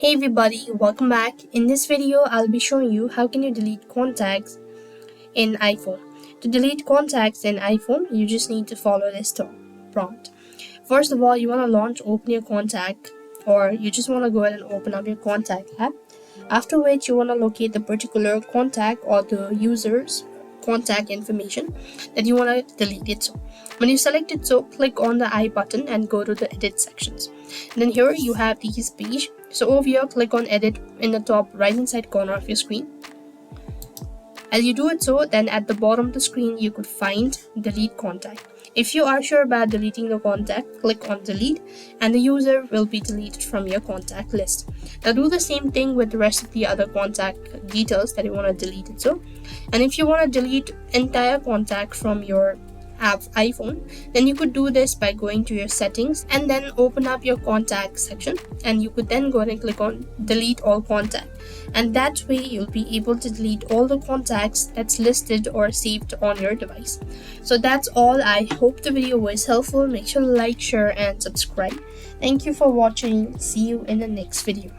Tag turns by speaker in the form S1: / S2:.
S1: Hey everybody, welcome back. In this video, I'll be showing you how can you delete contacts in iPhone. To delete contacts in iPhone, you just need to follow this prompt. First of all, you want to open your contact, or you just want to go ahead and open up your contact app. After which, you want to locate the particular contact or the user's contact information that you want to delete it. So when you select it, click on the I button and go to the edit sections. And then here you have these page. So over here, click on edit in the top right hand side corner of your screen. As you do it, then at the bottom of the screen you could find delete contact. If you are sure about deleting the contact, click on delete and the user will be deleted from your contact list. Now do the same thing with the rest of the other contact details that you want to delete it. And if you want to delete entire contact from your iPhone, then you could do this by going to your settings and then open up your contact section, and you could then go ahead and click on delete all contact, and that way you'll be able to delete all the contacts that's listed or saved on your device. So that's all. I hope the video was helpful. Make sure to like, share and subscribe. Thank you for watching. See you in the next video.